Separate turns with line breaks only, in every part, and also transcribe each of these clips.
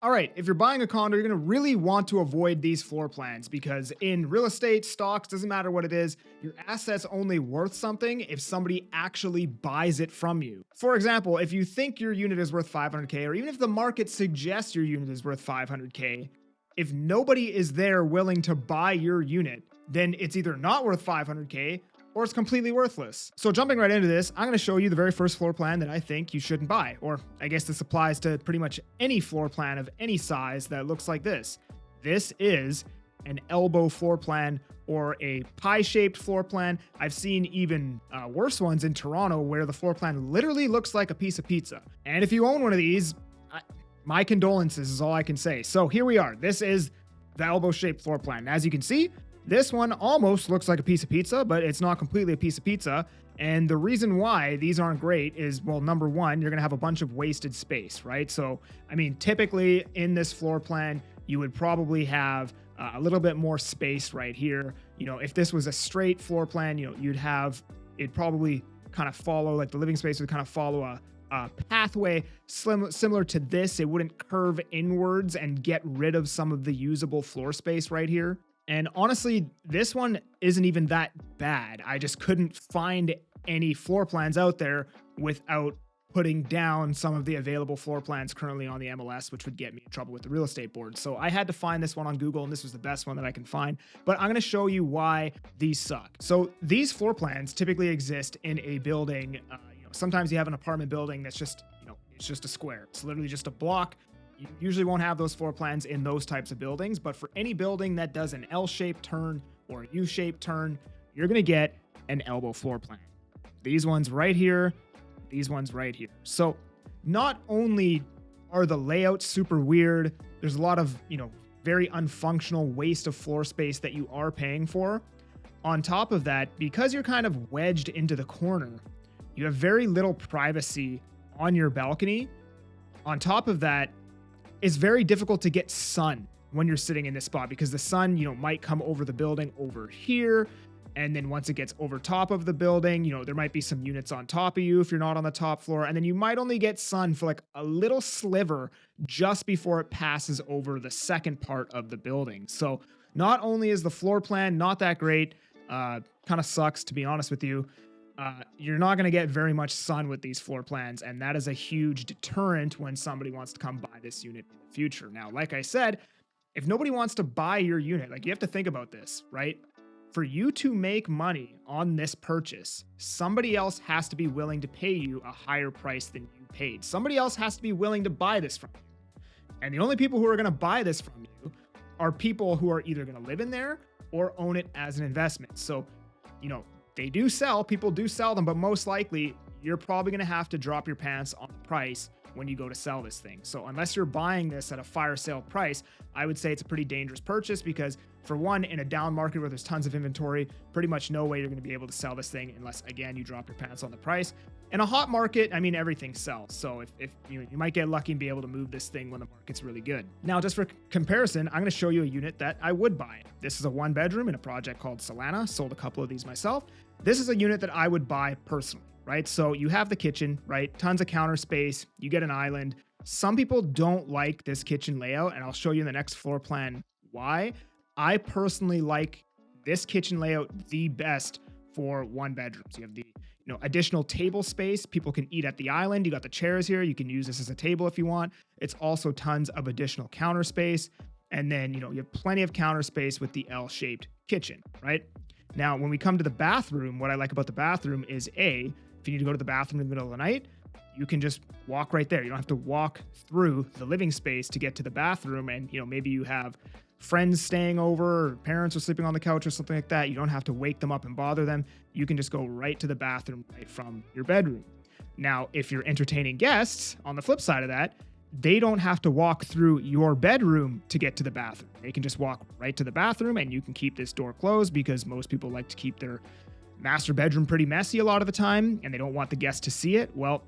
All right, if you're buying a condo, you're going to really want to avoid these floor plans because in real estate, stocks, doesn't matter what it is, your asset's only worth something if somebody actually buys it from you. For example, if you think your unit is worth 500K, or even if the market suggests your unit is worth 500K, if nobody is there willing to buy your unit, then it's either not worth 500K or it's completely worthless. So jumping right into this, I'm going to show you the very first floor plan that I think you shouldn't buy. Or I guess this applies to pretty much any floor plan of any size that looks like this. This is an elbow floor plan or a pie-shaped floor plan. I've seen even worse ones in Toronto where the floor plan literally looks like a piece of pizza. And if you own one of these, my condolences is all I can say. So here we are. This is the elbow-shaped floor plan. As you can see, this one almost looks like a piece of pizza, but it's not completely a piece of pizza. And the reason why these aren't great is, well, number one, you're going to have a bunch of wasted space, right? So, I mean, typically in this floor plan, you would probably have a little bit more space right here. You know, if this was a straight floor plan, you know, it'd probably kind of follow, like the living space would kind of follow a pathway similar to this. It wouldn't curve inwards and get rid of some of the usable floor space right here. And honestly, this one isn't even that bad. I just couldn't find any floor plans out there without putting down some of the available floor plans currently on the MLS, which would get me in trouble with the real estate board. So I had to find this one on Google, and this was the best one that I can find. But I'm going to show you why these suck. So these floor plans typically exist in a building. Sometimes you have an apartment building that's just, it's just a square. It's literally just a block. You usually won't have those floor plans in those types of buildings, but for any building that does an L-shaped turn or a U-shaped turn, you're going to get an elbow floor plan. These ones right here, these ones right here. So not only are the layouts super weird, there's a lot of, very unfunctional waste of floor space that you are paying for. On top of that, because you're kind of wedged into the corner, you have very little privacy on your balcony. On top of that, it's very difficult to get sun when you're sitting in this spot because the sun, might come over the building over here. And then once it gets over top of the building, there might be some units on top of you if you're not on the top floor. And then you might only get sun for like a little sliver just before it passes over the second part of the building. So not only is the floor plan not that great, kind of sucks to be honest with you, you're not going to get very much sun with these floor plans, and that is a huge deterrent when somebody wants to come buy this unit in the future. Now, like I said, if nobody wants to buy your unit, like you have to think about this, right? For you to make money on this purchase, somebody else has to be willing to pay you a higher price than you paid. Somebody else has to be willing to buy this from you. And the only people who are going to buy this from you are people who are either going to live in there or own it as an investment. So, they do sell, people do sell them, but most likely you're probably going to have to drop your pants on the price when you go to sell this thing. So unless you're buying this at a fire sale price, I would say it's a pretty dangerous purchase because for one, in a down market where there's tons of inventory, pretty much no way you're going to be able to sell this thing unless, again, you drop your pants on the price. In a hot market, everything sells. So if you might get lucky and be able to move this thing when the market's really good. Now, just for comparison, I'm going to show you a unit that I would buy. This is a 1-bedroom in a project called Solana. Sold a couple of these myself. This is a unit that I would buy personally, right? So you have the kitchen, right? Tons of counter space. You get an island. Some people don't like this kitchen layout, and I'll show you in the next floor plan why. I personally like this kitchen layout the best for 1-bedrooms. You have the additional table space. People can eat at the island. You got the chairs here. You can use this as a table if you want. It's also tons of additional counter space. And then, you have plenty of counter space with the L-shaped kitchen, right? Now, when we come to the bathroom, what I like about the bathroom is if you need to go to the bathroom in the middle of the night, you can just walk right there. You don't have to walk through the living space to get to the bathroom. And, maybe you have friends staying over or parents are sleeping on the couch or something like that. You don't have to wake them up and bother them. You can just go right to the bathroom right from your bedroom. Now, if you're entertaining guests, on the flip side of that, they don't have to walk through your bedroom to get to the bathroom. They can just walk right to the bathroom and you can keep this door closed because most people like to keep their master bedroom pretty messy a lot of the time and they don't want the guests to see it. Well,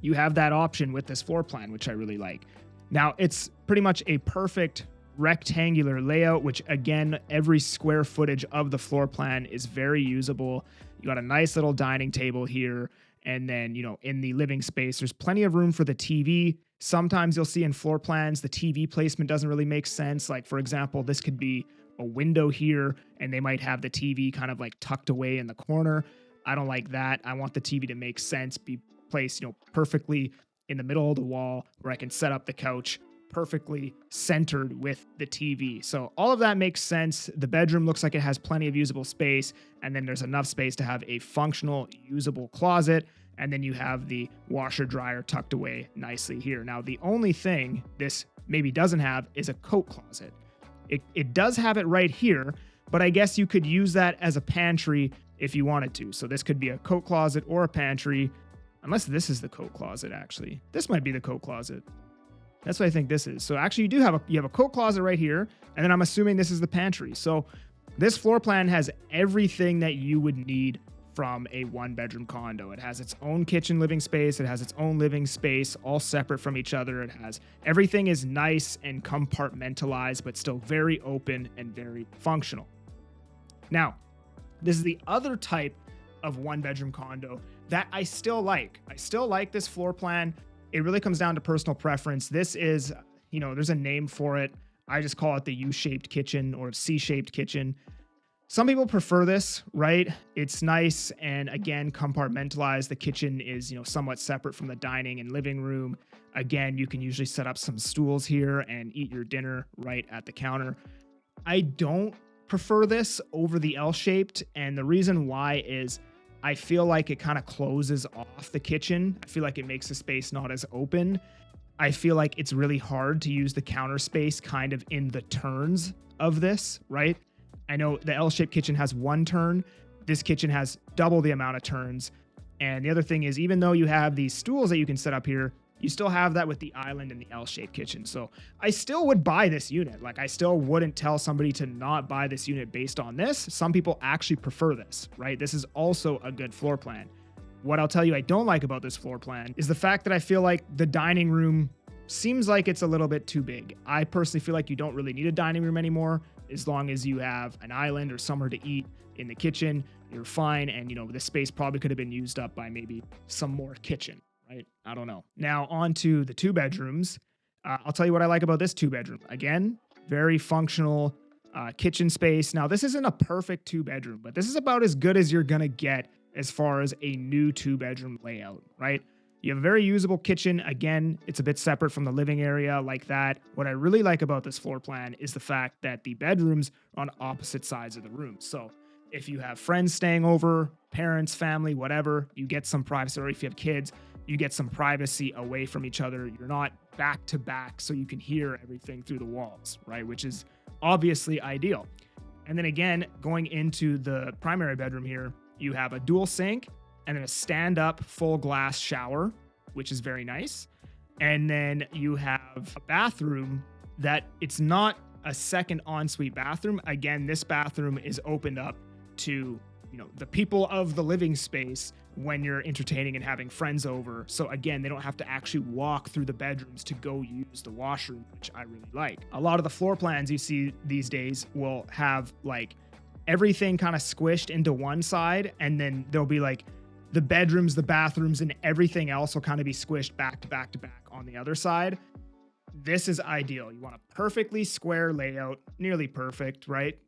you have that option with this floor plan, which I really like. Now, it's pretty much a perfect rectangular layout, which again, every square footage of the floor plan is very usable. You got a nice little dining table here. And then, in the living space, there's plenty of room for the TV, Sometimes you'll see in floor plans, the TV placement doesn't really make sense. Like, for example, this could be a window here and they might have the TV kind of like tucked away in the corner. I don't like that. I want the TV to make sense, be placed, perfectly in the middle of the wall where I can set up the couch perfectly centered with the TV. So all of that makes sense. The bedroom looks like it has plenty of usable space, and then there's enough space to have a functional, usable closet. And then you have the washer dryer tucked away nicely here. Now, the only thing this maybe doesn't have is a coat closet. It does have it right here, but I guess you could use that as a pantry if you wanted to. So this could be a coat closet or a pantry, unless this is the coat closet, actually. This might be the coat closet. That's what I think this is. So actually you have a coat closet right here, and then I'm assuming this is the pantry. So this floor plan has everything that you would need from a one-bedroom condo. It has its own kitchen living space. It has its own living space, all separate from each other. Everything is nice and compartmentalized, but still very open and very functional. Now, this is the other type of one-bedroom condo that I still like. I still like this floor plan. It really comes down to personal preference. This is, there's a name for it. I just call it the U-shaped kitchen or C-shaped kitchen. Some people prefer this, right? It's nice and, again, compartmentalized. The kitchen is, somewhat separate from the dining and living room. Again, you can usually set up some stools here and eat your dinner right at the counter. I don't prefer this over the L-shaped, and the reason why is I feel like it kind of closes off the kitchen. I feel like it makes the space not as open. I feel like it's really hard to use the counter space kind of in the turns of this, right? I know the L-shaped kitchen has one turn. This kitchen has double the amount of turns. And the other thing is, even though you have these stools that you can set up here, you still have that with the island and the L-shaped kitchen. So I still would buy this unit. Like, I still wouldn't tell somebody to not buy this unit based on this. Some people actually prefer this, right? This is also a good floor plan. What I'll tell you I don't like about this floor plan is the fact that I feel like the dining room seems like it's a little bit too big. I personally feel like you don't really need a dining room anymore. As long as you have an island or somewhere to eat in the kitchen, you're fine. And, the space probably could have been used up by maybe some more kitchen, right? I don't know. Now on to the two bedrooms. I'll tell you what I like about this two bedroom. Again, very functional kitchen space. Now, this isn't a perfect two bedroom, but this is about as good as you're going to get as far as a new two bedroom layout, right? You have a very usable kitchen. Again, it's a bit separate from the living area like that. What I really like about this floor plan is the fact that the bedrooms are on opposite sides of the room. So if you have friends staying over, parents, family, whatever, you get some privacy. Or if you have kids, you get some privacy away from each other. You're not back to back, so you can hear everything through the walls, right? Which is obviously ideal. And then again, going into the primary bedroom here, you have a dual sink and then a stand-up full glass shower, which is very nice. And then you have a bathroom that it's not a second ensuite bathroom. Again, this bathroom is opened up to, the people of the living space when you're entertaining and having friends over. So again, they don't have to actually walk through the bedrooms to go use the washroom, which I really like. A lot of the floor plans you see these days will have like everything kind of squished into one side, and then there'll be like the bedrooms, the bathrooms, and everything else will kind of be squished back to back to back on the other side. This is ideal. You want a perfectly square layout, nearly perfect, right?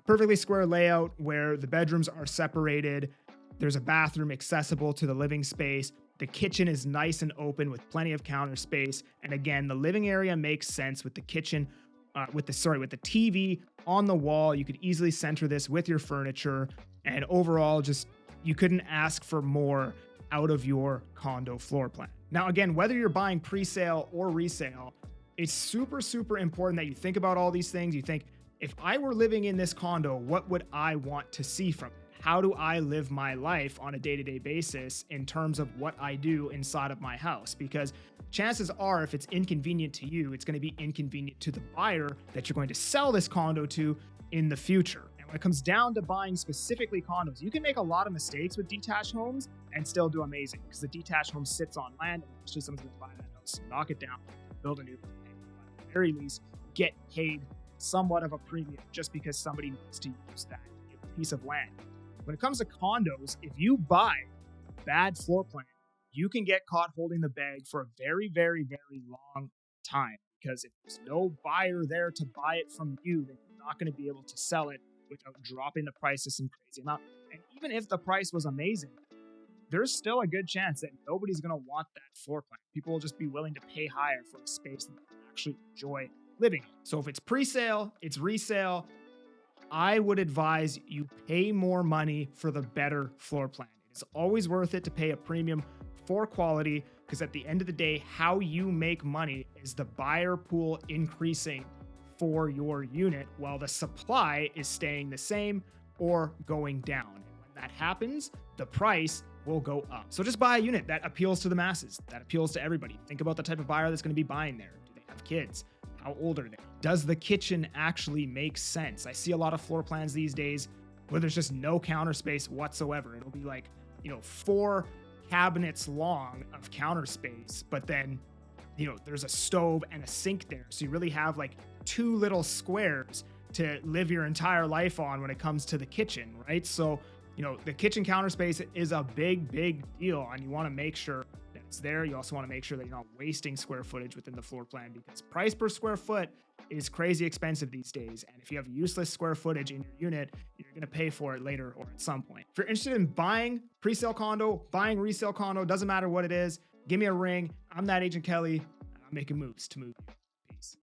Perfectly square layout where the bedrooms are separated. There's a bathroom accessible to the living space. The kitchen is nice and open with plenty of counter space. And again, the living area makes sense with the kitchen, with the TV on the wall. You could easily center this with your furniture. And overall, you couldn't ask for more out of your condo floor plan. Now, again, whether you're buying pre-sale or resale, it's super, super important that you think about all these things. You think, if I were living in this condo, what would I want to see from it? How do I live my life on a day-to-day basis in terms of what I do inside of my house? Because chances are, if it's inconvenient to you, it's going to be inconvenient to the buyer that you're going to sell this condo to in the future. And when it comes down to buying specifically condos, you can make a lot of mistakes with detached homes and still do amazing, because the detached home sits on land and it's just someone's going to buy that house, knock it down, build a new one, and at the very least, get paid somewhat of a premium just because somebody needs to use that piece of land. When it comes to condos, if you buy a bad floor plan, you can get caught holding the bag for a very, very, very long time, because if there's no buyer there to buy it from you, then you're not going to be able to sell it without dropping the price to some crazy amount. And even if the price was amazing, there's still a good chance that nobody's going to want that floor plan. People will just be willing to pay higher for a space that they actually enjoy living in. So if it's pre-sale, it's resale, I would advise you pay more money for the better floor plan. It's always worth it to pay a premium for quality, because at the end of the day, how you make money is the buyer pool increasing for your unit while the supply is staying the same or going down. And when that happens, the price will go up. So just buy a unit that appeals to the masses, that appeals to everybody. Think about the type of buyer that's going to be buying there. Do they have kids? How old are they? Does the kitchen actually make sense? I see a lot of floor plans these days where there's just no counter space whatsoever. It'll be like, 4 cabinets long of counter space, but then, there's a stove and a sink there. So you really have like 2 little squares to live your entire life on when it comes to the kitchen, right? So, the kitchen counter space is a big, big deal, and you want to make sure that it's there. You also want to make sure that you're not wasting square footage within the floor plan, because price per square foot is crazy expensive these days. And if you have useless square footage in your unit, you're going to pay for it later or at some point. If you're interested in buying pre-sale condo, buying resale condo, doesn't matter what it is, give me a ring. I'm that Agent Kelly. I'm making moves to move you.